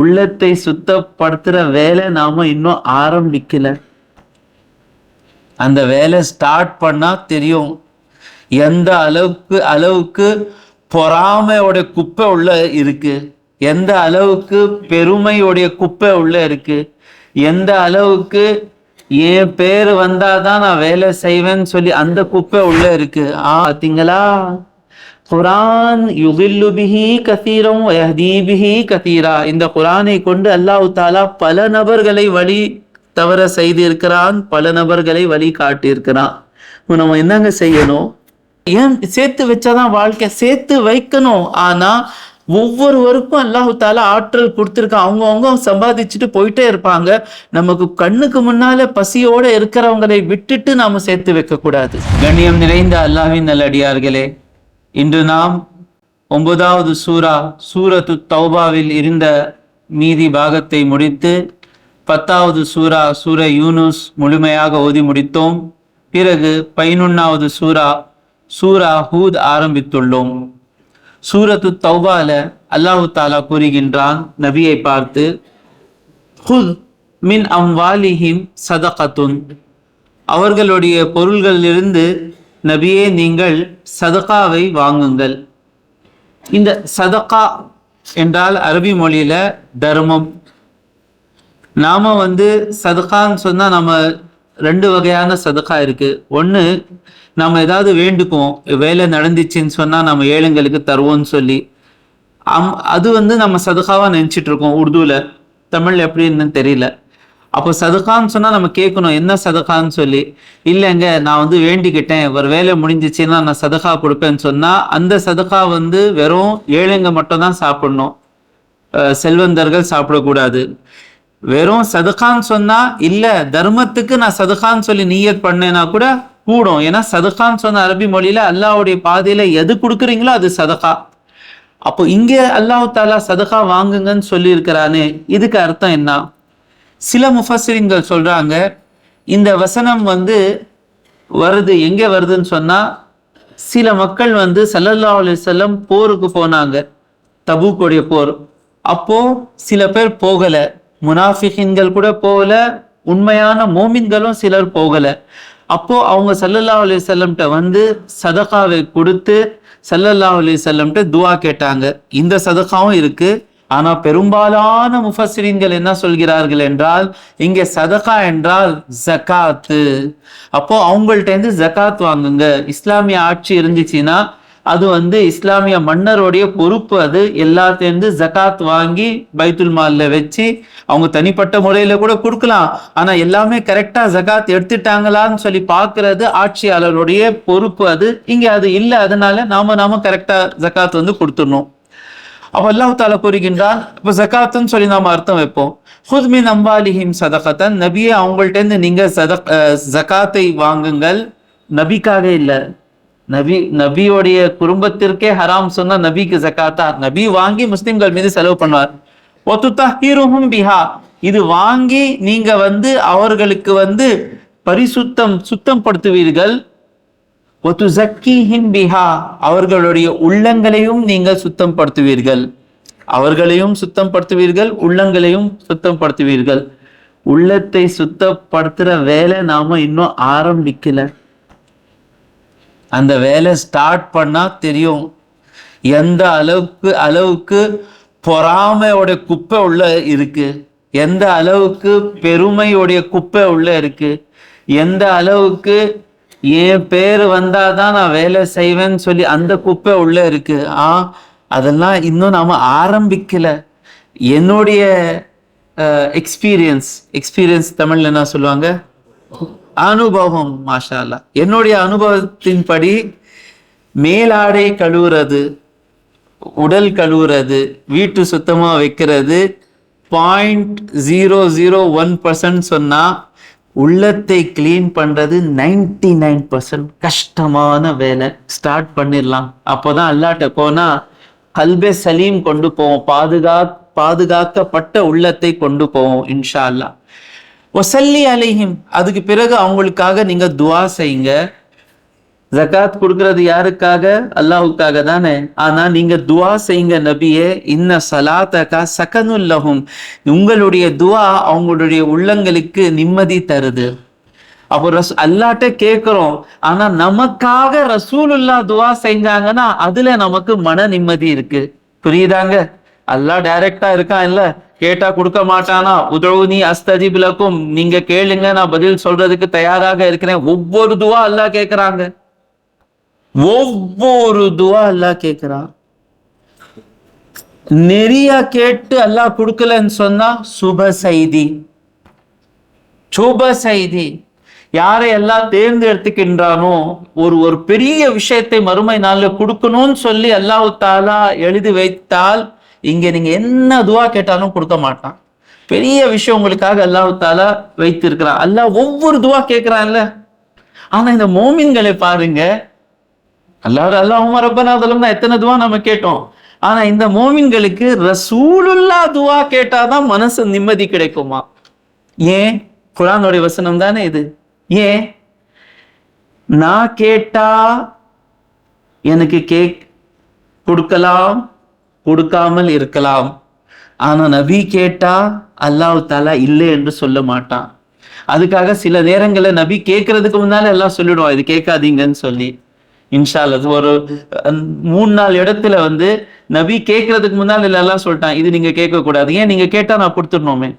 உள்ளத்தை சுத்தப்படுத்துற வேலை நாம இன்னும் ஆரம்பிக்கல. அந்த வேலை ஸ்டார்ட் பண்ணா தெரியும் எந்த அளவுக்கு பொறாமையோட குப்பை உள்ள இருக்கு, எந்த அளவுக்கு பெருமையோடைய குப்பை உள்ள இருக்கு, எந்த அளவுக்கு என் பேர் வந்தாதான் நான் வேலை செய்வேன்னு சொல்லி அந்த குப்பை உள்ள இருக்கு. பாத்தீங்களா, குரான் யுகில்லு பிஹி கதீரம் வயஹ்தி பிஹி கதீரா. இந்த குரானை கொண்டு அல்லாஹ் தஆலா பல நபர்களை வழி தவற செய்திருக்கிறான், பல நபர்களை வழி காட்டியிருக்கிறான். நம்ம என்னங்க செய்யணும்? ஏன் சேர்த்து வச்சாதான் வாழ்க்கை, சேர்த்து வைக்கணும். ஆனா ஒவ்வொருவருக்கும் அல்லாஹ் தஆலா ஆற்றல் கொடுத்துருக்கான். அவங்க சம்பாதிச்சுட்டு போயிட்டே இருப்பாங்க. நமக்கு கண்ணுக்கு முன்னால பசியோட இருக்கிறவங்களை விட்டுட்டு நாம சேர்த்து வைக்க கூடாது. கண்ணியம் நிறைந்த அல்லாஹ்வின் நல்லடியார்களே, இன்று நாம் 9வது சூரத்து தௌபாவில் இருந்த மீதி பாகத்தை முடித்து 10வது சூரா யூனுஸ் முழுமையாக ஓதி முடித்தோம். பிறகு 11வது சூரா ஹூத் ஆரம்பித்துள்ளோம். சூரத்து தௌபால அல்லாஹு தாலா கூறுகின்றான் நபியை பார்த்து, ஹுத் மின் அம்வாலிஹிம் சதகத்துன். அவர்களுடைய பொருள்களிலிருந்து நபியே நீங்கள் சதகாவை வாங்குங்கள். இந்த சதகா என்றால் அரபி மொழியில தர்மம். நாம சதகான்னு சொன்னா நம்ம 2 வகையான சதகா இருக்கு. ஒன்று, நம்ம ஏதாவது வேண்டுக்குவோம், வேலை நடந்துச்சுன்னு சொன்னா நம்ம ஏழைங்களுக்கு தருவோம்னு சொல்லி அது நம்ம சதகாவா நினைச்சிட்டு இருக்கோம். உருதுல, தமிழ்ல எப்படின்னு தெரியல. அப்போ சதகான்னு சொன்னா நம்ம கேட்கணும் என்ன சதகான்னு சொல்லி. இல்லைங்க, நான் வேண்டிக்கிட்டேன், ஒரு வேலை முடிஞ்சிச்சுன்னா நான் சதகா கொடுப்பேன்னு சொன்னா அந்த சதகா வெறும் ஏழைங்க மட்டும் தான் சாப்பிடணும், செல்வந்தர்கள் சாப்பிடக்கூடாது. வெறும் சதகான்னு சொன்னா இல்ல, தர்மத்துக்கு நான் சதகான்னு சொல்லி நீயத் பண்ணேன்னா கூட கூடும். ஏன்னா சதகான்னு சொன்ன அரபி மொழியில அல்லாஹ்வுடைய பாதையில எது கொடுக்குறீங்களோ அது சதகா. அப்போ இங்க அல்லாஹ் தாலா சதகா வாங்குங்கன்னு சொல்லி இருக்கிறானே, இதுக்கு அர்த்தம் என்ன? சில முஃபஸ்ஸிரீன்கள் சொல்றாங்க, இந்த வசனம் வருது எங்க வருதுன்னு சொன்னா, சில மக்கள் ஸல்லல்லாஹு அலைஹி வஸல்லம் போருக்கு போனாங்க, தபூக்குடைய போர். அப்போ சில பேர் போகல, முனாஃபிகீன்கள் கூட போகல, உண்மையான மோமின்களும் சிலர் போகல. அப்போ அவங்க ஸல்லல்லாஹு அலைஹி வஸல்லம்ட்ட சதகாவை கொடுத்து ஸல்லல்லாஹு அலைஹி வஸல்லம்ட்ட துஆ கேட்டாங்க. இந்த சதகாவும் இருக்கு. ஆனா பெரும்பாலான முஃபஸ்ஸிரீன்கள் என்ன சொல்கிறார்கள் என்றால், இங்க சதகா என்றால் ஜகாத்து. அப்போ அவங்கள்ட்ட ஜகாத் வாங்குங்க. இஸ்லாமிய ஆட்சி இருந்துச்சுன்னா அது இஸ்லாமிய மன்னருடைய பொறுப்பு. அது எல்லாத்தையும் ஜகாத் வாங்கி பைத்துல் மால்ல வச்சு அவங்க தனிப்பட்ட முறையில கூட கொடுக்கலாம். ஆனா எல்லாமே கரெக்டா ஜகாத் எடுத்துட்டாங்களான்னு சொல்லி பார்க்கறது ஆட்சியாளருடைய பொறுப்பு. அது இங்க அது இல்லை. அதனால நாம கரெக்டா ஜகாத் கொடுத்துடணும். அப்ப அல்லாஹ் தஆலா கூறுகின்றான், இப்ப ஜகாத்துன்னு சொல்லி நாம அர்த்தம் வைப்போம். ஹுத் மின் அம்வாலிஹிம் சதகத்தன். நபியே அவங்கள்ட்ட நீங்க ஜகாத்தை வாங்குங்கள். நபிக்காக இல்ல, நபியோடைய குடும்பத்திற்கே ஹராம் சொன்னா நபிக்கு ஜகாத்தா? நபி வாங்கி முஸ்லிம்கள் மீது செலவு பண்ணுவார். ஒத்துத்தஹிருஹும் பிஹா. இது வாங்கி நீங்க அவர்களுக்கு சுத்தம் படுத்துவீர்கள். ஒத்துஸக்கீஹிம் பிஹா. அவர்களுடைய உள்ளங்களையும் நீங்கள் சுத்தம் படுத்துவீர்கள். அவர்களையும் சுத்தம் படுத்துவீர்கள், உள்ளங்களையும் சுத்தம் படுத்துவீர்கள். உள்ளத்தை சுத்தப்படுத்துற வேலை நாம இன்னும் ஆரம்பிக்கல. அந்த வேலை ஸ்டார்ட் பண்ணா தெரியும் எந்த அளவுக்கு பொறாமையோட குப்பை உள்ள இருக்கு, எந்த அளவுக்கு பெருமையோடைய குப்பை உள்ள இருக்கு, எந்த அளவுக்கு என் பேர் வந்தாதான் நான் வேலை செய்வேன்னு சொல்லி அந்த குப்பை உள்ள இருக்கு. அதெல்லாம் இன்னும் நாம ஆரம்பிக்கல. என்னுடைய எக்ஸ்பீரியன்ஸ் தமிழ்ல என்ன சொல்லுவாங்க, அனுபவம். மாஷா அல்லாஹ், என்னுடைய அனுபவத்தின்படி மேலாடை கழுவுறது, உடல் கழுவுறது, வீட்டு சுத்தமா வைக்கிறது 0.001% சொன்னா உள்ளத்தை கிளீன் பண்றது 99% கஷ்டமான வேலை. ஸ்டார்ட் பண்ணிடலாம். அப்போதான் அல்லாஹ்ட்ட போனா கல்பே சலீம் கொண்டு போவோம், பாதுகாக்கப்பட்ட உள்ளத்தை கொண்டு போவோம் இன்ஷா அல்லாஹ். வஸல்லி அலைஹிம். அதுக்கு பிறகு அவங்களுக்காக நீங்க துஆ செய்யுங்க. ஜகாத் கொடுக்கறது யாருக்காக? அல்லாஹ்வுக்காக தானே. ஆனா நீங்க துவா செய்யுங்க நபியே, இன்ன ஸலாத்தக ஸகனுல் லஹும், உங்களுடைய துவா அவங்களுடைய உள்ளங்களுக்கு நிம்மதி தருது. அப்போ அல்லாஹ்ட்ட கேட்கிறோம், ஆனா நமக்காக ரசூலுல்லாஹ் துவா செஞ்சாங்கன்னா அதுல நமக்கு மன நிம்மதி இருக்கு. புரியுதாங்க? அல்லாஹ் டைரக்டா இருக்கான் இல்ல, கேட்டா கொடுக்க மாட்டானா? உதவுனி அஸ்தஜிப் லக்கும், நீங்க கேளுங்க நான் பதில் சொல்றதுக்கு தயாராக இருக்கிறேன். ஒவ்வொரு துவா அல்லாஹ் கேட்கிறாங்க, ஒவ்வொரு துவா அல்லாஹ் கேட்கிறான். நிறைய கேட்டு அல்லாஹ் கொடுக்கலன்னு சொன்னா சுப செய்தி, சுப செய்தி. யாரை எல்லாம் தேர்ந்தெடுத்துக்கின்றானோ, ஒரு பெரிய விஷயத்தை மறுமை நாள்ல கொடுக்கணும்னு சொல்லி அல்லாஹ் தாலா எழுதி வைத்தால், இங்க நீங்க என்ன துவா கேட்டாலும் கொடுக்க மாட்டான். பெரிய விஷயம் உங்களுக்காக அல்லாஹ் தாலா வைத்திருக்கிறான். அல்லாஹ் ஒவ்வொரு துவா கேட்கிறான்ல. ஆனா இந்த மோமின்களை பாருங்க, அல்லாஹும்ம ரப்பனா ஸலம்னா எத்தனை துவா நம்ம கேட்டோம். ஆனா இந்த மோமின்களுக்கு ரசூலுல்லாஹ் துவா கேட்டாதான் மனசு நிம்மதி கிடைக்குமா? ஏன்? குர்ஆனுடைய வசனம் தானே இது. ஏன்? நான் கேட்டா எனக்கு கொடுக்கலாம், கொடுக்காமல் இருக்கலாம். ஆனா நபி கேட்டா அல்லாஹ் தஆலா இல்லை என்று சொல்ல மாட்டான். அதுக்காக சில நேரங்களில் நபி கேட்கறதுக்கு முன்னால எல்லாம் சொல்லிடுவோம், இது கேட்காதீங்கன்னு சொல்லி. இன்ஷா அல்லாஹ் ஒரு 3-4 இடத்துல நபி கேட்கறதுக்கு முன்னால் எல்லாம் சொல்லிட்டான், இது நீங்க கேட்க கூடாது. ஏன்? நீங்க கேட்டா நான் கொடுத்துடணுமே.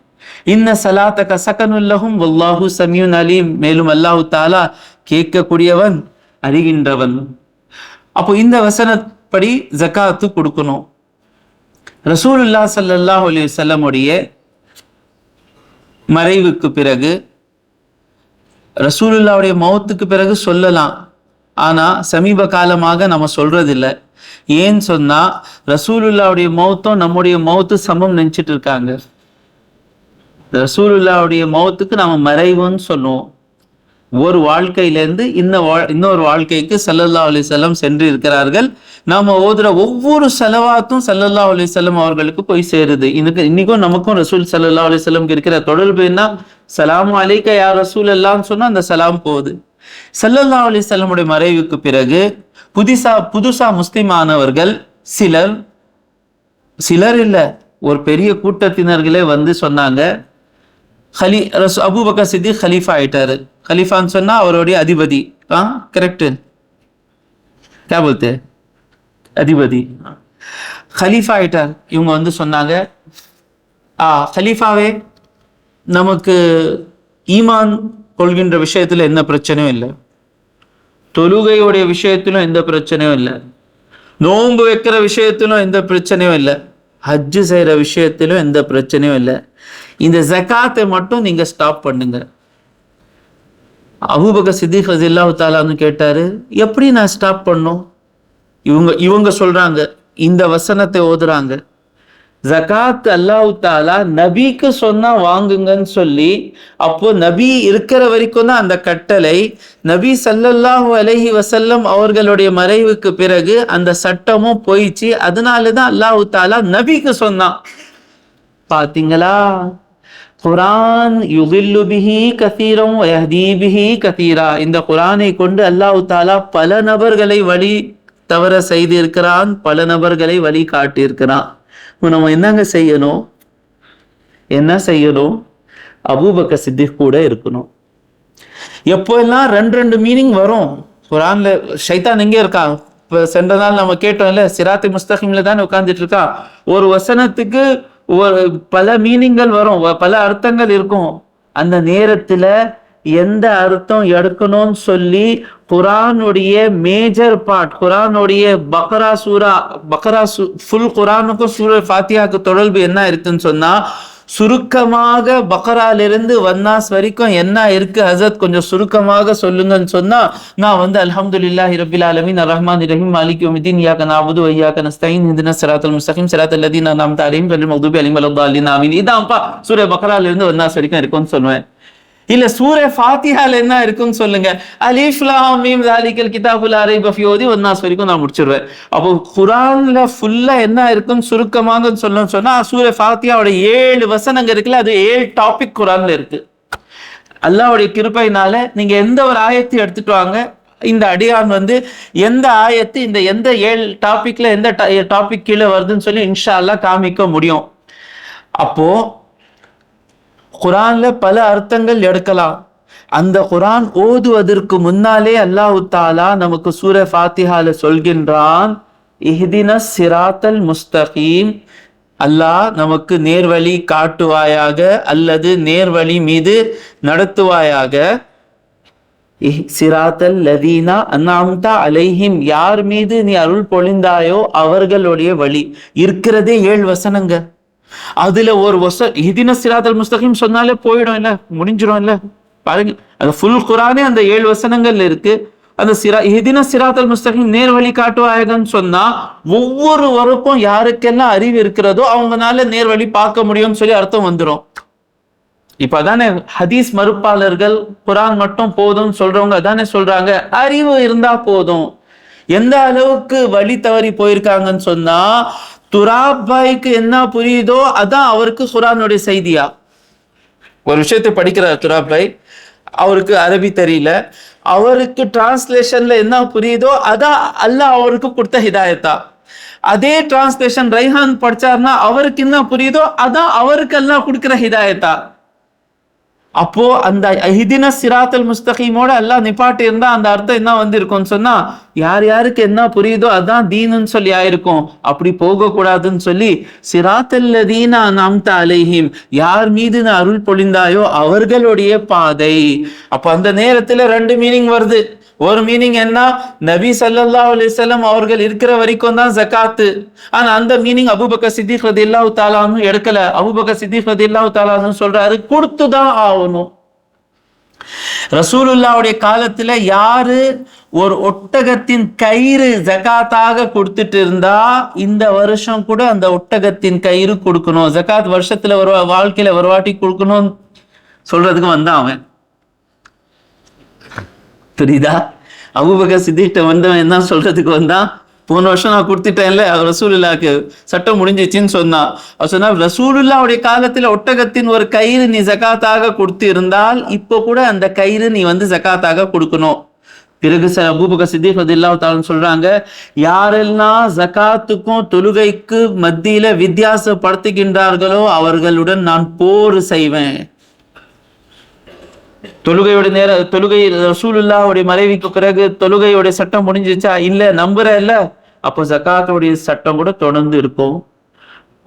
இன்ன ஸலாத்தக ஸகனுல் லஹும் வல்லாஹு ஸமீஉன் அலீம், மேலும் அல்லாஹ் தஆலா கேட்கக்கூடியவன், அறிகின்றவன். அப்போ இந்த வசனப்படி ஜகாத்து கொடுக்கணும். ரசூலுல்லாஹ் ஸல்லல்லாஹு அலைஹி வஸல்லம் உடைய மறைவுக்கு பிறகு, ரசூலுல்லாஹ்வுடைய மௌத்துக்கு பிறகு சொல்லலாம். ஆனா சமீப காலமாக நம்ம சொல்றதில்லை. ஏன்னு சொன்னா ரசூலுல்லாஹ்வுடைய மௌத்தும் நம்முடைய மௌத்து சமம் நினைச்சிட்டு இருக்காங்க. ரசூலுல்லாஹ்வுடைய மௌத்துக்கு நாம மறைவுன்னு சொல்லுவோம். ஒரு வாழ்க்கையிலிருந்து இன்னொரு வாழ்க்கைக்கு ஸல்லல்லாஹு அலைஹி வஸல்லம் சென்று இருக்கிறார்கள். நாம ஓதுற ஒவ்வொரு ஸலவாத்தும் ஸல்லல்லாஹு அலைஹி வஸல்லம் அவர்களுக்கு போய் சேருது. இன்னைக்கும் நமக்கும் ரசூல் ஸல்லல்லாஹு அலைஹி வஸல்லம் இருக்கிற தொடர்பு என்ன? ஸலாமு அலைக்க யா ரசூலல்லாஹ்னு சொன்னா அந்த சலாம் போகுது. ஸல்லல்லாஹு அலைஹி வஸல்லமுடைய மறைவுக்கு பிறகு புதுசா முஸ்லிம் ஆனவர்கள் சிலர் இல்ல, ஒரு பெரிய கூட்டத்தினர்களே சொன்னாங்க, அபூபக்கர் சித்திக் ஹலீஃபா ஆயிட்டாரு. ஹலீஃபான்னு சொன்னா அவருடைய அதிபதி. கரெக்ட், क्या बोलते हैं, அதிபதி. ஹலீஃபா ஆயிட்டார். இவங்க சொன்னாங்க, ஹலீஃபாவே நமக்கு ஈமான் கொள்கின்ற விஷயத்துல எந்த பிரச்சனையும் இல்லை, தொழுகையுடைய விஷயத்திலும் எந்த பிரச்சனையும் இல்லை, நோன்பு வைக்கிற விஷயத்திலும் எந்த பிரச்சனையும் இல்லை, ஹஜ்ஜு செய்யற விஷயத்திலும் எந்த பிரச்சனையும் இல்லை, இந்த ஜகாத்தை மட்டும் நீங்க ஸ்டாப் பண்ணுங்க. அபூபக்கர் சித்திக் ரலியல்லாஹு தஆலான்னு கேட்டாரு, எப்படி நான் ஸ்டாப் பண்ணும்? இவங்க சொல்றாங்க, இந்த வசனத்தை ஓதுறாங்க, ஜகாத் அல்லாஹ் தஆலா நபிக்கு சொன்னா வாங்குங்கன்னு சொல்லி. அப்போ நபி இருக்கிற வரைக்கும் தான் அந்த கட்டளை. நபி ஸல்லல்லாஹு அலைஹி வஸல்லம் அவர்களுடைய மறைவுக்கு பிறகு அந்த சட்டமும் போயிடுச்சு. அதனாலதான் அல்லாஹ் தஆலா நபிக்கு சொன்னான். பாத்தீங்களா? குர்ஆன் யுதில்லு பிஹி கஸீரன் வ யஹ்தி பிஹி கஸீரா. இந்த குர்ஆனை கொண்டு அல்லாஹ் தஆலா பல நபர்களை வழி தவற செய்து இருக்கிறான், பல நபர்களை வழி காட்டி இருக்கிறான். நம்ம என்ன செய்யணும்? அபூபக்கர் சித்திக் கூட இருக்கணும். எப்போ எல்லாம் ரெண்டு மீனிங் வரும் குர்ஆன்ல. ஷைத்தான் எங்க இருக்கா? இப்ப சென்ற நாள் நம்ம கேட்டோம்ல, சிராத்தி முஸ்தகிம்ல தானே உட்கார்ந்துட்டு இருக்கா. ஒரு வசனத்துக்கு பல மீனிங்கள் வரும், பல அர்த்தங்கள் இருக்கும். அந்த நேரத்துல எந்த அர்த்தம் எடுக்கணும்னு சொல்லி குர்ஆனுடைய மேஜர் பார்ட், குர்ஆனுடைய பக்ரா ஃபுல் குர்ஆனுக்கும் சூரா ஃபாத்திஹாக்கு தொடர்பு என்ன இருக்குன்னு சொன்னா, சுருக்கமாக பக்ராலிருந்து வன்னாஸ் வரைக்கும் என்ன இருக்கு ஹசரத் கொஞ்சம் சுருக்கமாக சொல்லுங்கன்னு சொன்னா, நான் அல்ஹம்துலில்லாஹி ரப்பில் ஆலமீன் அர்ரஹ்மானிர் ரஹீம் மாலிகி யௌமிddin இய்யாக நஅபுது வ இய்யாக நஸ்தஈன் இஹ்தினஸ் ஸிராத்தல் முஸ்தகீம் ஸிராத்தல் லதீன அன்அம்த அலைஹிம் கய்ரில் மக்தூபி அலைஹிம் வலத்தாலின் ஆமீன். இதான்ப்பா சூரா பக்ராலிருந்து வன்னாஸ் வரைக்கும் இருக்குன்னு சொல்லுவேன். இல்ல சூரா ஃபாத்திஹால என்ன இருக்குன்னு சொல்லுங்க, அலிஃப் லாம் மீம் ஸாலிகல் கிதாபு லா ரைப ஃபீஹி ஓதி வன்னாஸ் வரைக்கும் நான் முடிச்சிடுவேன். அப்போ குர்ஆன்ல ஃபுல்லா என்ன இருக்குன்னு சுருக்கமாக சொல்லணும்னு சொன்னா, சூரா ஃபாத்திஹாவோட 7 வசனங்கள் இருக்குல்ல, அது 7 டாபிக் குர்ஆன்ல இருக்கு. அல்லாஹ்வுடைய கிருபையினால நீங்க எந்த ஒரு ஆயத்தை எடுத்துட்டு வாங்க, இந்த அடியான் வந்து எந்த ஆயத்து இந்த எந்த 7 டாபிக்ல எந்த டாபிக் கீழே வருதுன்னு சொல்லி இன்ஷா அல்லாஹ் காமிக்க முடியும். அப்போ குரான்ல பல அர்த்தங்கள் எடுக்கலாம். அந்த குரான் ஓதுவதற்கு முன்னாலே அல்லாஹ் தாலா நமக்கு சூரா ஃபாத்திஹால சொல்கின்றான், இஹ்தினஸ் சிராத்தல் முஸ்தகீம், அல்லாஹ் நமக்கு நேர்வழி காட்டுவாயாக அல்லது நேர்வழி மீது நடத்துவாயாக. சிராத்தல் லதீனா அன்அம்தா அலைஹிம், யார் மீது நீ அருள் பொழிந்தாயோ அவர்களுடைய வழி. இருக்கிறதே 7 வசனங்க. அதுல ஒரு இஹ்தின சிராத்தல் முஸ்தகீம் சொன்னாலே போயிடும் இல்ல, முடிஞ்சிடும் இல்ல. பாருங்க, அது ஃபுல் குரானே அந்த 7 வசனங்கள் இருக்கு. அந்த இஹ்தின சிராத்தல் முஸ்தகீம் நேர்வழி காட்டுவாயகன்னு சொன்னா ஒவ்வொரு வகுப்பும் யாருக்கெல்லாம் அறிவு இருக்கிறதோ அவங்கனால நேர்வழி பார்க்க முடியும்னு சொல்லி அர்த்தம் வந்துடும். இப்ப அதானே ஹதீஸ் மறுப்பாளர்கள் குரான் மட்டும் போதும் சொல்றவங்க அதானே சொல்றாங்க, அறிவு இருந்தா போதும். எந்த அளவுக்கு வழி தவறி போயிருக்காங்கன்னு சொன்னா, துராப் பாய்க்கு என்ன புரியுதோ அதான் அவருக்கு குரானுடைய செய்தியா. ஒரு விஷயத்தை படிக்கிறார் துராப் பாய், அவருக்கு அரபி தெரியல, அவருக்கு டிரான்ஸ்லேஷன்ல என்ன புரியுதோ அதான் அல்லாஹ் அவருக்கு கொடுத்த ஹிதாயத்தா. அதே டிரான்ஸ்லேஷன் ரைஹான் படிச்சார்னா அவருக்கு என்ன புரியுதோ அதான் அவருக்கு அல்லாஹ் கொடுக்கிற ஹிதாயத்தா. அப்போ அந்த இஹ்தின சிராத்தல் முஸ்தகீமோட அல்லாஹ் நிப்பாட்டி இருந்தா அந்த அர்த்தம் என்ன வந்திருக்கும்னு சொன்னா, யார் யாருக்கு என்ன புரியுதோ அதான் தீனுன்னு சொல்லி ஆயிருக்கும். அப்படி போக கூடாதுன்னு சொல்லி சிராத்தல் லதீனா அன்அம்த அலைஹிம், யார் மீது நான் அருள் பொழிந்தாயோ அவர்களுடைய பாதை. அப்ப அந்த நேரத்துல 2 மீனிங் வருது. ஒரு மீனிங் என்ன, நபி ஸல்லல்லாஹு அலைஹி வஸல்லம் அவர்கள் இருக்கிற வரைக்கும் தான் ஜகாத்து. ஆனா அந்த மீனிங் அபூபக்கர் சித்திக் ரலியல்லாஹு தஆலா அன்ஹு எடுக்கல. அபூபக்கர் சித்திக் ரலியல்லாஹு தஆலா அன்ஹு சொல்றாரு, கொடுத்துதான் ஆகணும். ரசூலுல்லாஹ்வுடைய காலத்துல யாரு ஒரு ஒட்டகத்தின் கயிறு ஜகாத்தாக கொடுத்துட்டு இருந்தா இந்த வருஷம் கூட அந்த ஒட்டகத்தின் கயிறு கொடுக்கணும். ஜகாத் வருஷத்துல ஒரு வாழ்க்கையில ஒரு வாட்டி கொடுக்கணும் சொல்றதுக்கு வந்தான் அவன். புரியுதா? அபூபக்கர் சித்திகிட்ட வந்தவன் என்ன சொல்றதுக்கு வந்தான், போன வருஷம் நான் கொடுத்துட்டேன்ல, ரசூலுல்லாஹ்க்கு சட்டம் முடிஞ்சிச்சுன்னு சொன்னான். அவர் சொன்னா, ரசூலுல்லாஹ்வுடைய காலத்துல ஒட்டகத்தின் ஒரு கயிறு நீ ஜகாத்தாக கொடுத்து இருந்தால் இப்போ கூட அந்த கயிறு நீ வந்து ஜகாத்தாக கொடுக்கணும். பிறகு அபூபக்கர் சித்திக் ரலியல்லாஹு தஆலா சொல்றாங்க, யாரெல்லாம் ஜகாத்துக்கும் தொழுகைக்கு மத்தியில வித்தியாசப்படுத்துகின்றார்களோ அவர்களுடன் நான் போர் செய்வேன். தொழுகை ரசூலுல்லாஹ்வுடைய மறைவுக்கு பிறகு தொழுகையுடைய சட்டம் முடிஞ்சிச்சா? இல்ல. நம்புற இல்ல, அப்போ ஜகாத்துடைய சட்டம் கூட தொடர்ந்து இருக்கும்.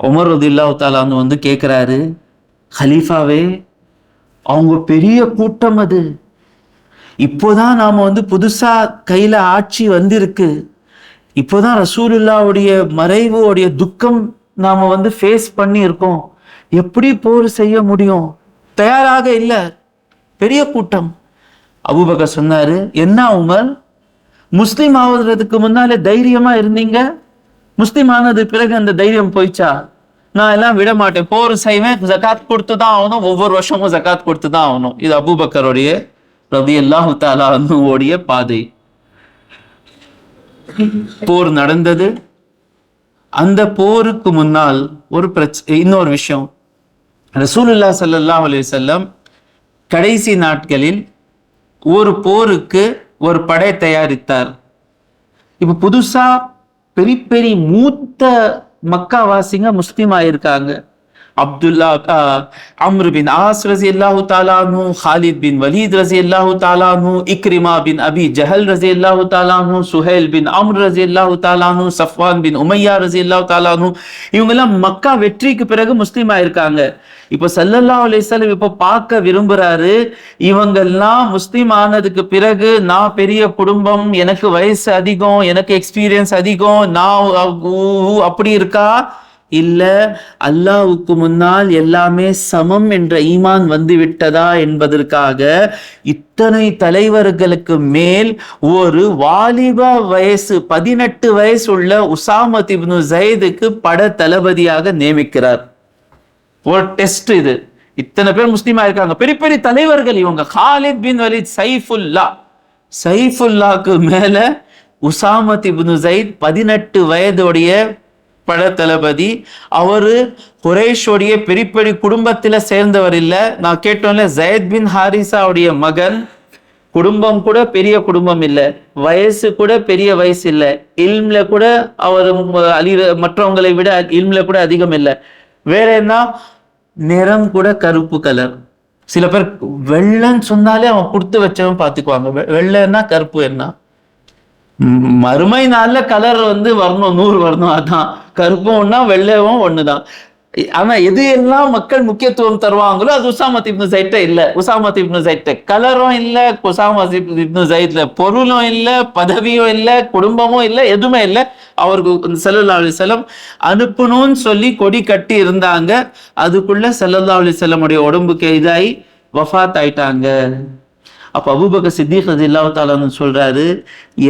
உமர் ரலியல்லாஹு தஆலா வந்து கேட்கிறாரு, ஹலீஃபாவே, அவங்க பெரிய கூட்டம், அது இப்போதான் நாம வந்து புதுசா கையில ஆட்சி வந்திருக்கு, இப்போதான் ரசூலுல்லாஹ்வுடைய மறைவுடைய துக்கம் நாம வந்து ஃபேஸ் பண்ணி இருக்கோம், எப்படி போர் செய்ய முடியும்? தயாராக இல்லை, பெரிய கூட்டம். அபூபக்கர் சொன்னாரு, என்ன உமர், முஸ்லிம் ஆவதுக்கு முன்னாலே தைரியமா இருந்தீங்க, முஸ்லிம் ஆனது பிறகு அந்த தைரியம் போயிச்சா? நான் எல்லாம் விட மாட்டேன், போர் செய்வேன், ஜகாத் கொடுத்துதான் ஆகணும், ஒவ்வொரு வருஷமும் ஜகாத் கொடுத்துதான் ஆகணும். இது அபூபக்கருடைய ரலியல்லாஹு தஆலா அன்ஹுவுடைய பாதை. போர் நடந்தது. அந்த போருக்கு முன்னால் ஒரு இன்னொரு விஷயம், ரசூலுல்லாஹ் ஸல்லல்லாஹு அலைஹி வஸல்லம் கடைசி நாட்களில் ஒரு போருக்கு ஒரு படை தயாரித்தார். இப்ப புதுசா பெரிய பெரிய மூத்த மக்காவாசிங்க முஸ்லிம் ஆயிருக்காங்க. அப்துல்லா அம்ரு பின் ஆஸ் ரலியல்லாஹு தஆலா அன்ஹு, ஹாலித் பின் வலீத் ரலியல்லாஹு தஆலா அன்ஹு, இக்ரிமா பின் அபி ஜஹல் ரலியல்லாஹு தஆலா அன்ஹு, சுஹைல் பின் அம்ர் ரலியல்லாஹு தஆலா அன்ஹு, சஃப்வான் பின் உமையா ரலியல்லாஹு தஆலா அன்ஹு, இவங்க எல்லாம் மக்கா வெற்றிக்கு பிறகு முஸ்லிம் ஆயிருக்காங்க. இப்ப ஸல்லல்லாஹு அலைஹி வஸல்லம் இப்ப பார்க்க விரும்புறாரு, இவங்கெல்லாம் முஸ்லிம் ஆனதுக்கு பிறகு நான் பெரிய குடும்பம், எனக்கு வயசு அதிகம், எனக்கு எக்ஸ்பீரியன்ஸ் அதிகம், நான் அப்படி இருக்கா? இல்ல, அல்லாஹ்வுக்கு முன்னால் எல்லாமே சமம் என்ற ஈமான் வந்து விட்டதா என்பதற்காக இத்தனை தலைவர்களுக்கு மேல் ஒரு வாலிப வயசு 18 வயசு உள்ள உசாமத் இப்னு ஸைதுக்கு பட தளபதியாக நியமிக்கிறார். ஒரு டெஸ்ட் இது. இத்தனை பேர் முஸ்லீமா இருக்காங்க, பெரிய பெரிய தலைவர்கள் இவங்க. ஹாலித் பின் வலீத், சைஃபுல்லாக்கு மேல உசாமத் இப்னு ஸைத் 18 வயதுடைய பட தளபதி. அவரு குறைஷோடைய பெரிய பெரிய குடும்பத்துல சேர்ந்தவர் இல்ல. நான் கேட்டோம்ல, ஸைத் பின் ஹாரிசாவுடைய மகன், குடும்பம் கூட பெரிய குடும்பம் இல்லை, வயசு கூட பெரிய வயசு இல்லை, இல்ம்ல கூட அவர் மற்றவங்களை விட இல்ம்ல கூட அதிகம் இல்லை. வேற என்ன, நிறம் கூட கருப்பு கலர். சில பேர் வெள்ளைன்னு சொன்னாலே அவன் கொடுத்து வச்சவன் பார்த்துக்குவாங்க. வெள்ளைன்னா கருப்பு என்ன, மறுமை நாள்ல கலர் வரணும், 100 வரணும். அதான் கருப்பும் ஒன்னா வெள்ளையும் ஒண்ணுதான். ஆனா எது எல்லாம் மக்கள் முக்கியத்துவம் தருவாங்களோ அது உசாமத் இப்னு ஸைட் இல்ல. உசாமத் இப்னு ஸைட் கலரும் இல்ல, உசாமத் இப்னு ஸைட்ல பொருளும் இல்ல, பதவியும் இல்ல, குடும்பமும் இல்ல, எதுவுமே இல்ல. அவருக்கு ஸல்லல்லாஹு அலைஹி வஸல்லம் அனுப்பணும்னு சொல்லி கொடி கட்டி இருந்தாங்க. அதுக்குள்ள ஸல்லல்லாஹு அலைஹி வஸல்லமுடைய உடம்புக்கு இதாகி வஃபாத் ஆயிட்டாங்க. அப்ப அபூபக்கர் சித்திக் ரலியல்லாஹு தஆலா சொல்றாரு,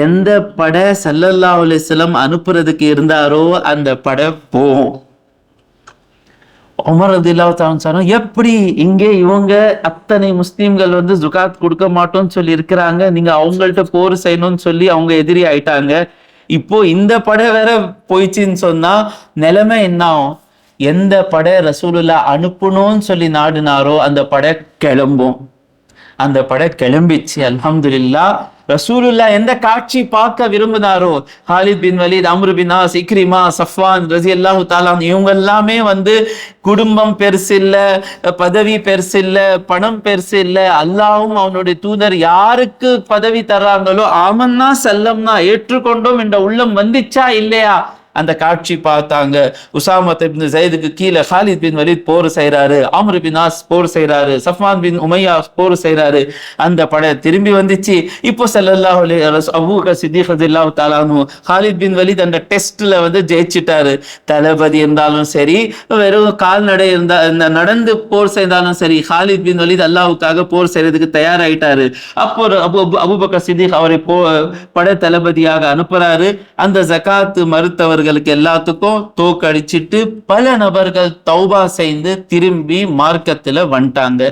எந்த படை ஸல்லல்லாஹு அலைஹி வஸல்லம் அனுப்புறதுக்கு இருந்தாரோ அந்த படை போகும். உமர் ரலியல்லாஹு தஆலா சொன்னாங்க, எப்படி இங்கே இவங்க அத்தனை முஸ்லீம்கள் ஜகாத் கொடுக்க மாட்டோம்னு சொல்லி இருக்கிறாங்க, நீங்க அவங்கள்ட்ட போர் செய்யணும்னு சொல்லி அவங்க எதிரி ஆயிட்டாங்க, இப்போ இந்த படை வேற போயிடுச்சுன்னு சொன்னா நிலைமை என்ன ஆகும்? எந்த படை ரசூலுல்லாஹ் அனுப்பணும்னு சொல்லி நாடினாரோ அந்த படை கிளம்பும். அந்த படை கிளம்பிச்சு. அல்ஹம்துலில்லாஹ். ரசூலுல்லாஹ் எந்த காட்சி பார்க்க விரும்பினாரோ, ஹாலித் பின் வலீத், அம்ரு பின் ஆஸ், இக்ரிமா, சஃப்வான் ரலியல்லாஹு தஆலா இவங்க எல்லாமே குடும்பம் பெருசு இல்ல, பதவி பெருசு இல்ல, பணம் பெருசு இல்ல, அல்லாஹ்வும் அவனுடைய தூதர் யாருக்கு பதவி தர்றாங்களோ ஆமன்னா சல்லம்னா ஏற்றுக்கொண்டோம் என்ற உள்ளம் வந்துச்சா இல்லையா, அந்த காட்சி பார்த்தாங்க. உசாமத் இப்னு ஸைதுக்கு கீழே ஹாலித் பின் வலீத் போர் செய்யறாரு, அம்ரு பின் ஆஸ் போர் செய்யறாரு, சஃப்வான் பின் உமையா போர் செய்யறாரு. அந்த படை திரும்பி வந்துச்சு. இப்போ ஸல்லல்லாஹு அலைஹி வஸல்லம் அபூபக்கர் சித்திக் ரலியல்லாஹு தஆலா ஹாலித் பின் வலீத் அந்த டெஸ்ட்ல ஜெயிச்சிட்டாரு. தளபதி இருந்தாலும் சரி, வெறும் கால்நடை இருந்தா நடந்து போர் செய்தாலும் சரி, ஹாலித் பின் வலீத் அல்லாஹ்வுக்காக போர் செய்யறதுக்கு தயாராயிட்டாரு. அப்போ அபூபக்கர் சித்திக் அவரை படை தளபதியாக அனுப்புறாரு. அந்த ஜகாத் மறுத்தவர் எல்லாத்துக்கும் தோக்கடிச்சிட்டு பல நபர்கள் தௌபா செய்து திரும்பி மார்க்கத்துல வந்துட்டாங்க.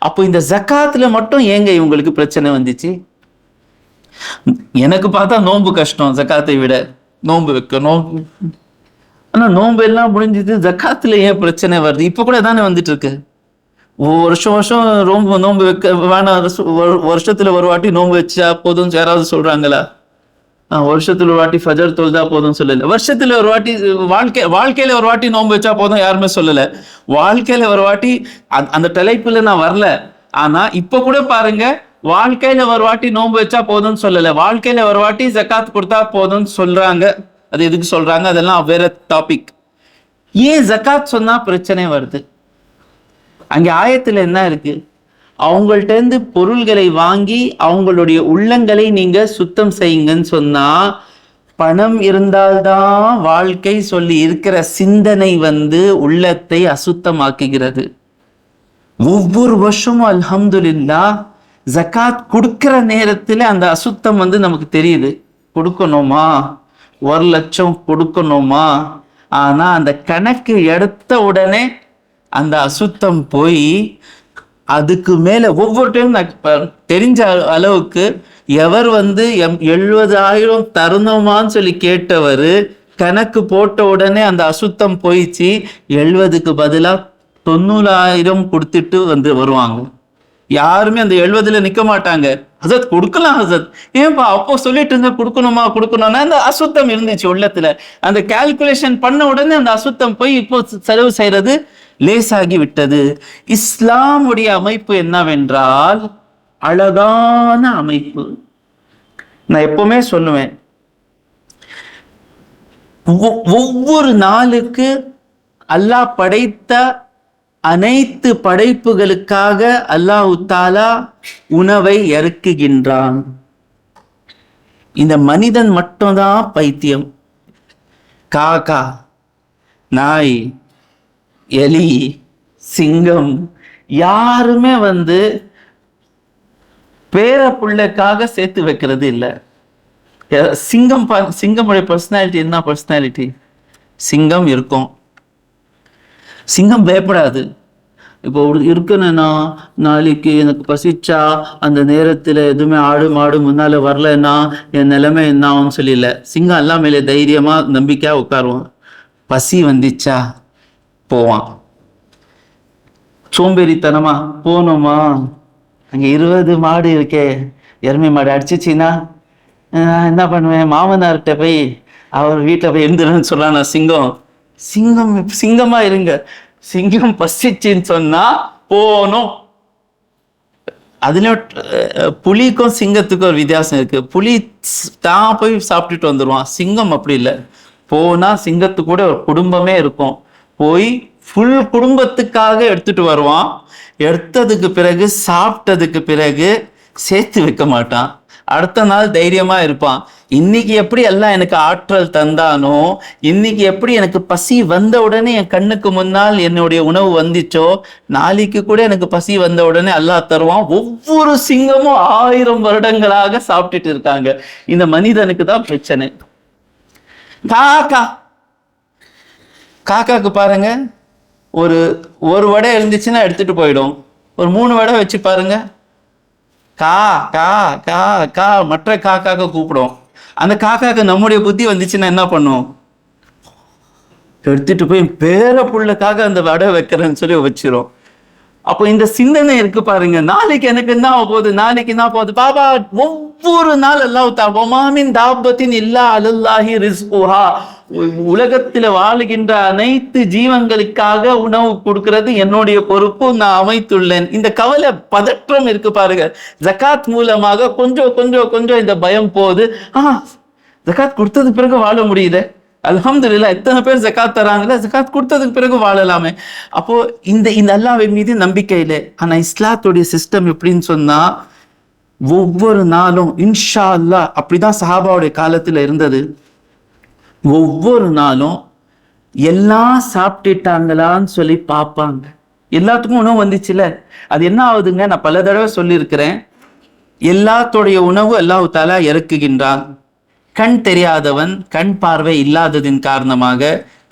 அப்போ இந்த ஜகாத்துல மட்டும் ஏங்க இவங்களுக்கு பிரச்சனை வந்துச்சு? எனக்கு பார்த்தா நோன்பு கஷ்டம் ஜகாத்தை விட. நோன்பு வைக்கணும், ஆனா நோன்பு எல்லாம் முடிஞ்சது, ஜகாத்துல ஏன் பிரச்சனை வருது? இப்ப கூட தானே வந்துட்டு இருக்கு. வருஷம் நோன்பு வைக்க வேணாம், வருஷத்துல ஒரு வாட்டி நோன்பு வச்சா போதும் யாராவது சொல்றாங்களா? வருஷத்துல ஒரு வாட்டி ஃபஜர் தொழுதா போதும் சொல்லல. வருஷத்துல ஒரு வாட்டி வாழ்க்கையில ஒரு வாட்டி நோன்பு வச்சா போதும் யாருமே சொல்லல. வாழ்க்கையில ஒரு வாட்டி அந்த தலைப்புல நான் வரல. ஆனா இப்ப கூட பாருங்க, வாழ்க்கையில ஒரு வாட்டி நோன்பு வச்சா போதும்னு சொல்லல, வாழ்க்கையில ஒரு வாட்டி ஜகாத் கொடுத்தா போதும்னு சொல்றாங்க. அது எதுக்கு சொல்றாங்க அதெல்லாம் வேற டாபிக். ஏன் ஜகாத் சொன்னா பிரச்சனை வருது? அங்க ஆயத்துல என்ன இருக்கு? அவங்கள்ட்ட இருந்து பொருள்களை வாங்கி அவங்களுடைய உள்ளங்களை நீங்க சுத்தம் செய்யுங்கன்னு சொன்னா, பணம் இருந்தால்தான் வாழ்க்கை சொல்லி இருக்கிற சிந்தனை உள்ளத்தை அசுத்தமாக்குகிறது. ஒவ்வொரு வருஷமும் அல்ஹம்துலில்லாஹ் ஜகாத் கொடுக்கிற நேரத்துல அந்த அசுத்தம் நமக்கு தெரியுது. கொடுக்கணுமா, 1 லட்சம் கொடுக்கணுமா, ஆனா அந்த கணக்கு எடுத்த உடனே அந்த அசுத்தம் போய் அதுக்கு மேல ஒவ்வொரு டைம் தெரிஞ்ச அளவுக்கு எவர் 70,000 தருணமான்னு சொல்லி கேட்டவர் கணக்கு போட்ட உடனே அந்த அசுத்தம் போயிடுச்சு. 70க்கு பதிலா 90,000 கொடுத்துட்டு வருவாங்க. யாருமே அந்த 70ல நிக்க மாட்டாங்க. ஹசரத் கொடுக்கலாம் ஹசரத், ஏன்பா அப்போ சொல்லிட்டு இருந்த கொடுக்கணும்னா அந்த அசுத்தம் இருந்துச்சு உள்ளத்துல. அந்த கால்குலேஷன் பண்ண உடனே அந்த அசுத்தம் போய் இப்போ செலவு செய்யறது லேசாகி விட்டது. இஸ்லாமுடைய அமைப்பு என்னவென்றால் அழகான அமைப்பு. நான் எப்பவுமே சொல்லுவேன், ஒவ்வொரு நாளுக்கு அல்லாஹ் படைத்த அனைத்து படைப்புகளுக்காக அல்லாஹ் தஆலா உணவை இறக்குகின்றான். இந்த மனிதன் மட்டும்தான் பைத்தியம். காக்கா, நாய், எலி, சிங்கம் யாருமே பேர புள்ளைக்காக சேர்த்து வைக்கிறது இல்லை. சிங்கமுடைய பர்சனாலிட்டி என்ன பர்சனாலிட்டி? சிங்கம் இருக்கும், சிங்கம் பயப்படாது. இப்போ இருக்குன்னா நாளைக்கு எனக்கு பசிச்சா அந்த நேரத்துல எதுவுமே ஆடு மாடு முன்னால வரலன்னா என் நிலைமை என்ன ஆகும்னு சொல்லல. சிங்கம் எல்லாம் மேலே தைரியமா நம்பிக்கையா உட்காருவான். பசி வந்துச்சா போவான். சோம்பேறித்தனமா போனோமா, அங்க 20 மாடு இருக்கே எருமை மாடு அடிச்சிச்சின்னா என்ன பண்ணுவேன், மாமனார்கிட்ட போய் அவர் வீட்டில் போய் இருந்துருன்னு சொல்லலாம். சிங்கம் சிங்கம் சிங்கமா இருங்க, சிங்கம் பசிச்சின்னு சொன்னா போனோம். அதுலயும் புலிக்கும் சிங்கத்துக்கும் ஒரு வித்தியாசம் இருக்கு. புலி தான் போய் சாப்பிட்டுட்டு வந்துடுவான், சிங்கம் அப்படி இல்லை. போனா சிங்கத்துக்கு கூட ஒரு குடும்பமே இருக்கும், போய் ஃபுல் குடும்பத்துக்காக எடுத்துட்டு வருவான். எடுத்ததுக்கு பிறகு சாப்பிட்டதுக்கு பிறகு சேர்த்து வைக்க மாட்டான், அடுத்த நாள் தைரியமா இருப்பான். இன்னைக்கு எப்படி எல்லாம் எனக்கு ஆற்றல் தந்தானோ, இன்னைக்கு எப்படி எனக்கு பசி வந்த உடனே என் கண்ணுக்கு முன்னால் என்னுடைய உணவு வந்துச்சோ, நாளைக்கு கூட எனக்கு பசி வந்த உடனே அல்லாஹ் தருவான். ஒவ்வொரு சிங்கமும் 1000 வருடங்களாக சாப்பிட்டுட்டு இருக்காங்க. இந்த மனிதனுக்கு தான் பிரச்சனை. காக்காக்கு பாருங்க, ஒரு வடை இருந்துச்சுன்னா எடுத்துட்டு போயிடும். ஒரு 3 வடை வச்சு பாருங்க, கா கா கா கா மற்ற காக்காக்க கூப்பிடும். அந்த காக்காக்கு நம்முடைய புத்தி வந்துச்சுன்னா என்ன பண்ணும், எடுத்துட்டு போய் பேர புள்ளக்காக அந்த வடை வைக்கிறேன்னு சொல்லி வச்சிரும். அப்போ இந்த சிந்தனை இருக்கு பாருங்க, நாளைக்கு எனக்கு என்ன ஆக போகுது, நாளைக்கு என்ன போகுது. பாபா ஒவ்வொரு நாள் அல்லாஹ் தஆலா தாபத்தின் இல்லா அலல்லாஹி ரிஸ்குஹா, உலகத்துல வாழுகின்ற அனைத்து ஜீவங்களுக்காக உணவு கொடுக்கிறது என்னுடைய பொறுப்பு, நான் அமைத்துள்ளேன். இந்த கவலை பதற்றம் இருக்கு பாருங்க, ஜகாத் மூலமாக கொஞ்சம் கொஞ்சம் கொஞ்சம் இந்த பயம் போகுது. ஜகாத் கொடுத்தது பிறகு வாழ முடியுது, அல்ஹம்துலில்லாஹ். எத்தனை பேர் ஜகாத் தராங்களே, ஜகாத் கொடுத்ததுக்கு பிறகு வாழலாமே. அப்போ இந்த அல்லாஹ்வின் மீது நம்பிக்கை இல்லை. ஆனா இஸ்லாத்துடைய சிஸ்டம் எப்படின்னு சொன்னா, ஒவ்வொரு நாளும் இன்ஷா அல்லாஹ், அப்படிதான் சஹாபாவுடைய காலத்துல இருந்தது. ஒவ்வொரு நாளும் எல்லாம் சாப்பிட்டுட்டாங்களான்னு சொல்லி பார்ப்பாங்க. எல்லாத்துக்கும் உணவு வந்துச்சுல, அது என்ன ஆகுதுங்க, நான் பல தடவை சொல்லியிருக்கிறேன், எல்லாத்துடைய உணவு அல்லாஹ் தஆலா இறக்குகின்றான். கண் தெரியாதவன் கண் பார்வை இல்லாததின் காரணமாக,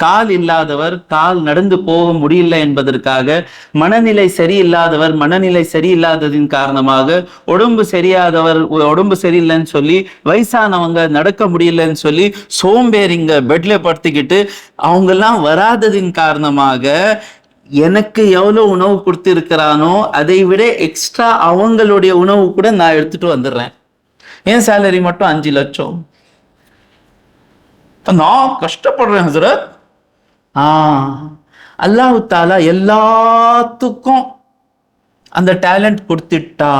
கால் இல்லாதவர் கால் நடந்து போக முடியல என்பதற்காக, மனநிலை சரியில்லாதவர் மனநிலை சரியில்லாததின் காரணமாக, உடம்பு சரியாதவர் உடம்பு சரியில்லைன்னு சொல்லி, வயசானவங்க நடக்க முடியலன்னு சொல்லி சோம்பேறிங்க பெட்ல படுத்துக்கிட்டு அவங்கெல்லாம் வராததின் காரணமாக, எனக்கு எவ்வளவு உணவு கொடுத்திருக்கிறானோ அதை விட எக்ஸ்ட்ரா அவங்களுடைய உணவு கூட நான் எடுத்துட்டு வந்துடுறேன். என் சேலரி மட்டும் 5 லட்சம், நான் கஷ்டப்படுறேன் ஹஸரத். அல்லாஹ் தஆலா எல்லாத்துக்கும் அந்த டேலண்ட் கொடுத்துட்டா,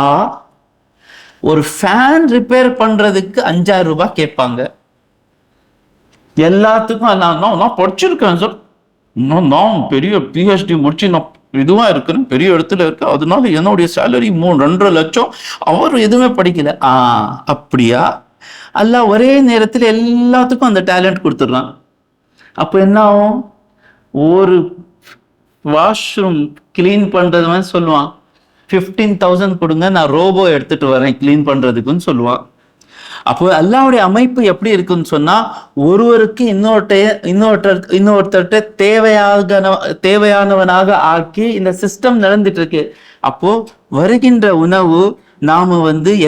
ஒரு ஃபேன் ரிப்பேர் பண்றதுக்கு 5000 ரூபாய் கேட்பாங்க. எல்லாத்துக்கும் நான் படிச்சிருக்கேன் சார், நான் பெரிய PhD முடிச்சு நான் இதுவா இருக்கிறேன், பெரிய இடத்துல இருக்கு, அதனால என்னுடைய சேலரி 2.5 லட்சம். அவர் எதுவுமே படிக்கல. அப்படியா? அல்லாஹ் ஒரே நேரத்தில் எல்லாத்துக்கும் அந்த டேலண்ட் கொடுத்துட்றான். அப்போ என்ன ஆகும், ஒரு வாஷ்ரூம் கிளீன் பண்றதுன்னு சொல்லுவான், 15,000 கொடுங்க, நான் ரோபோ எடுத்துட்டு வரேன் கிளீன் பண்றதுக்குன்னு சொல்லுவான். அப்போ அல்லாஹ்வுடைய அமைப்பு எப்படி இருக்குன்னு சொன்னா, ஒருவருக்கு இன்னொருத்தர்கிட்ட தேவையானவனாக ஆக்கி இந்த சிஸ்டம் நடந்துட்டு இருக்கு. அப்போ வருகின்ற உணவு நாம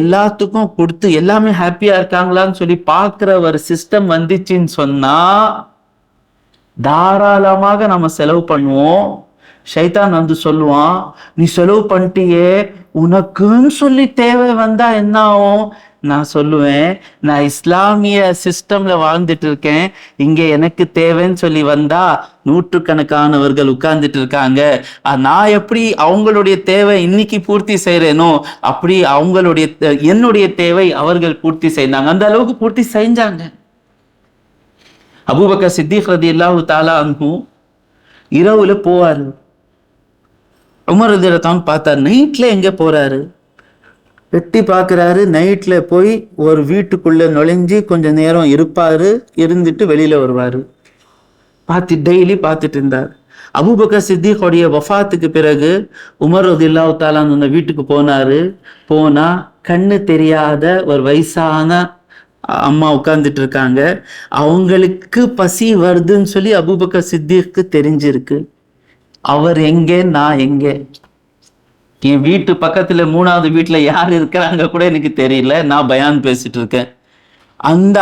எல்லாத்துக்கும் கொடுத்து எல்லாமே ஹாப்பியா இருக்காங்களான்னு சொல்லி பார்க்கிற ஒரு சிஸ்டம் வந்துச்சுன்னு சொன்னா, தாராளமாக நம்ம செலவு பண்ணுவோம். ஷைத்தான் சொல்லுவான், நீ செலவு பண்ணிட்டியே, உனக்குன்னு சொல்லி தேவை வந்தா என்ன ஆகும்? நான் சொல்லுவேன், நான் இஸ்லாமிய சிஸ்டம்ல வாழ்ந்துட்டு இருக்கேன், இங்க எனக்கு தேவைன்னு சொல்லி வந்தா நூற்றுக்கணக்கானவர்கள் உட்கார்ந்துட்டு இருக்காங்க. நான் எப்படி அவங்களுடைய தேவை இன்னைக்கு பூர்த்தி செய்யறேனோ, அப்படி என்னுடைய தேவை அவர்கள் பூர்த்தி செய்தாங்க. அந்த அளவுக்கு பூர்த்தி செஞ்சாங்க. அபூபக்கர் சித்திக் ரலியல்லாஹு தஆலா அன்ஹு இரவுல போவாரு. உமர் ரலியல்லாஹு அன்ஹு பார்த்தார், நைட்ல எங்க போறாரு, எட்டி பார்க்குறாரு. நைட்ல போய் ஒரு வீட்டுக்குள்ள நுழைஞ்சி கொஞ்ச நேரம் இருப்பாரு, இருந்துட்டு வெளியில வருவாரு. டெய்லி பார்த்துட்டு இருந்தார். அபூபக்கர் சித்திக்குடைய வஃபாத்துக்கு பிறகு உமர் ரலியல்லாஹு தஆலா அந்த வீட்டுக்கு போனாரு. போனா கண்ணு தெரியாத ஒரு வயசான அம்மா உட்கார்ந்துட்டு இருக்காங்க. அவங்களுக்கு பசி வருதுன்னு சொல்லி அபூபக்கர் சித்திக்கு தெரிஞ்சிருக்கு. அவர் எங்கே, நான் எங்கே, என் வீட்டு பக்கத்துல 3வது வீட்டுல யார் இருக்கிறாங்க கூட எனக்கு தெரியல, நான் பயான் பேசிட்டு இருக்கேன். அந்த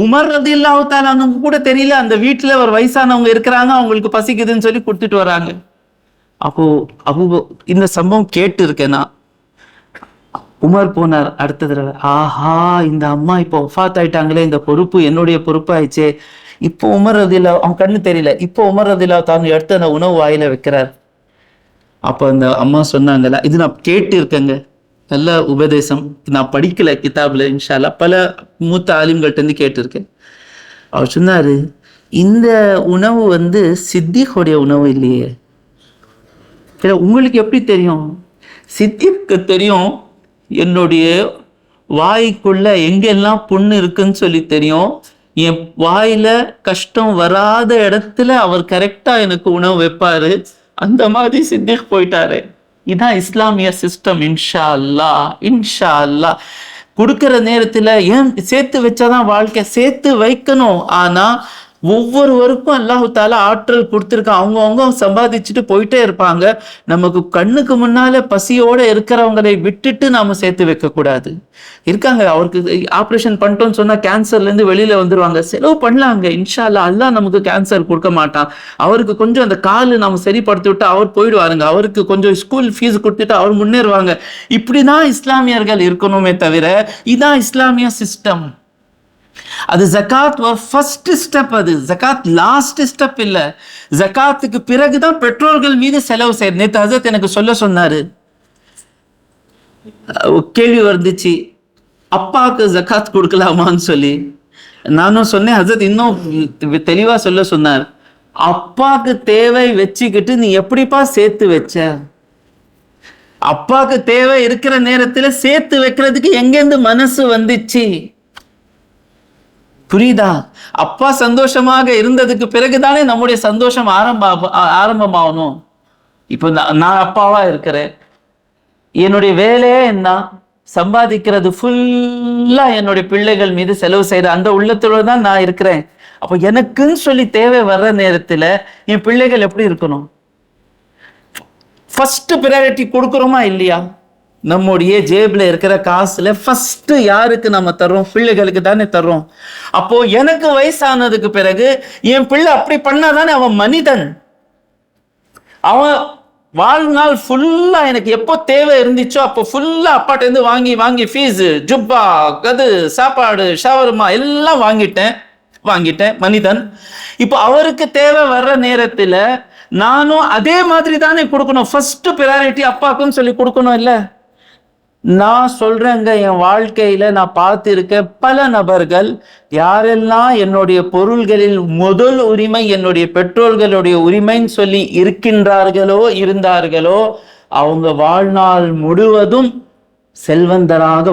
உமர் ரலியல்லாஹு தஆலா கூட தெரியல, அந்த வீட்டுல ஒரு வயசானவங்க இருக்கிறாங்க, அவங்களுக்கு பசிக்குதுன்னு சொல்லி கொடுத்துட்டு வராங்க. அப்போ இந்த சம்பவம் கேட்டு இருக்கேன் நான். உமர் போனார் அடுத்த தடவை. ஆஹா, இந்த அம்மா இப்போ ஒஃபாத் ஆயிட்டாங்களே, இந்த பொறுப்பு என்னுடைய பொறுப்பு ஆயிடுச்சே. இப்போ உமர் ரதியல்லாஹு, அவன் கண்ணு தெரியல, இப்போ உமர் ரதியல்லாஹு தான் எடுத்து அந்த உணவு வாயில வைக்கிறார். அப்போ அந்த அம்மா சொன்னாங்கல்ல, இது நான் கேட்டு இருக்கேங்க, நல்ல உபதேசம், நான் படிக்கல கிதாப்ல, இன்ஷால்லா பல மூத்த ஆலிம்கள்ட்ட இருந்து கேட்டிருக்கேன். அவர் சொன்னாரு, இந்த உணவு சித்திகோடைய உணவு இல்லையே. உங்களுக்கு எப்படி தெரியும்? சித்திக்கு தெரியும், என்னுடைய வாய்க்குள்ள எங்கெல்லாம் புண்ணு இருக்குன்னு சொல்லி தெரியும். என் வாயில கஷ்டம் வராத இடத்துல அவர் கரெக்டா எனக்கு உணவு வைப்பாரு. அந்த மாதிரி சித்திக் போயிட்டாரு. இதான் இஸ்லாமிய சிஸ்டம். இன்ஷா அல்லாஹ், இன்ஷா அல்லாஹ். கொடுக்கிற நேரத்துல ஏன் சேர்த்து வச்சாதான் வாழ்க்கை, சேர்த்து வைக்கணும். ஆனா ஒவ்வொருவருக்கும் அல்லாஹு தாலா ஆற்றல் கொடுத்துருக்கான். அவங்க சம்பாதிச்சுட்டு போயிட்டே இருப்பாங்க. நமக்கு கண்ணுக்கு முன்னால பசியோட இருக்கிறவங்களை விட்டுட்டு நாம சேர்த்து வைக்க கூடாது. இருக்காங்க, அவருக்கு ஆப்ரேஷன் பண்ணிட்டோம்னு சொன்னா கேன்சர்ல இருந்து வெளியில வந்துருவாங்க, செலவு பண்ணலாங்க. இன்ஷா அல்லாஹ், அல்லாஹ் நமக்கு கேன்சர் கொடுக்க மாட்டான். அவருக்கு கொஞ்சம் அந்த காலு நாம சரிப்படுத்தி விட்டு அவர் போயிடுவாருங்க. அவருக்கு கொஞ்சம் ஸ்கூல் ஃபீஸ் கொடுத்துட்டு அவர் முன்னேறுவாங்க. இப்படிதான் இஸ்லாமியர்கள் இருக்கணுமே தவிர, இதான் இஸ்லாமிய சிஸ்டம். அது ஜகாத் ஃபர்ஸ்ட் ஸ்டெப், அது ஜகாத் லாஸ்ட் ஸ்டெப் இல்ல. ஜகாத்துக்கு பிறகுதான் பெற்றோர்கள் மீது செலவு செய்ய. நேத்து ஹசரத் எனக்கு சொல்ல சொன்னாரு, கேள்வி வந்துச்சு, அப்பாவுக்கு ஜகாத் கொடுக்கலாமான்னு சொல்லி. நானும் சொன்னேன், ஹசரத் இன்னும் தெளிவா சொல்ல சொன்னார், அப்பாக்கு தேவை வச்சுக்கிட்டு நீ எப்படிப்பா சேர்த்து வச்ச? அப்பாக்கு தேவை இருக்கிற நேரத்துல சேர்த்து வைக்கிறதுக்கு எங்கேருந்து மனசு வந்துச்சு? புரியுதா? அப்பா சந்தோஷமாக இருந்ததுக்கு பிறகுதானே நம்முடைய சந்தோஷம் ஆரம்பமாகணும். இப்போ நான் அப்பாவா இருக்கிறேன், என்னுடைய வேலையே என்ன? சம்பாதிக்கிறது ஃபுல்லா என்னுடைய பிள்ளைகள் மீது செலவு செய்யற அந்த உள்ளத்தோட தான் நான் இருக்கிறேன். அப்போ எனக்குன்னு சொல்லி தேவை வர்ற நேரத்துல என் பிள்ளைகள் எப்படி இருக்கணும்? ஃபர்ஸ்ட் ப்ரையாரிட்டி கொடுக்குறோமா இல்லையா? நம்முடைய ஜேப்ல இருக்கிற காசுல ஃபர்ஸ்ட் யாருக்கு நம்ம தர்றோம்? பிள்ளைகளுக்கு தானே தர்றோம். அப்போ எனக்கு வயசானதுக்கு பிறகு என் பிள்ளை அப்படி பண்ணாதானே அவன் மனிதன். அவன் வாழ்நாள் ஃபுல்லா எனக்கு எப்போ தேவை இருந்துச்சோ அப்போ ஃபுல்லா அப்பாட்ட இருந்து வாங்கி வாங்கி ஃபீஸ், ஜுப்பா, கது, சாப்பாடு, ஷவர்மா எல்லாம் வாங்கிட்டேன் மனிதன். இப்போ அவருக்கு தேவை வர்ற நேரத்துல நானும் அதே மாதிரி தானே கொடுக்கணும். ஃபர்ஸ்ட் ப்ரையாரிட்டி அப்பாக்குன்னு சொல்லி கொடுக்கணும் இல்ல? நான் சொல்றேங்க, என் வாழ்க்கையில நான் பார்த்திருக்க பல நபர்கள், யாரெல்லாம் என்னுடைய பொருள்களில் முதல் உரிமை என்னுடைய பெற்றோர்களுடைய உரிமைன்னு சொல்லி இருந்தார்களோ அவங்க வாழ்நாள் முழுவதும் செல்வந்தராக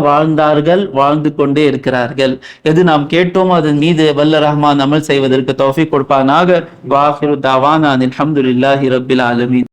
வாழ்ந்து கொண்டே இருக்கிறார்கள். எது நாம் கேட்டோமோ அதன் மீது வல்ல ரஹ்மான் அமல் செய்வதற்கு தௌஃபீக் கொடுப்பானாக. வாஹிரு தாவானா அல்ஹம்துலில்லாஹி ரப்பில் ஆலமீன்.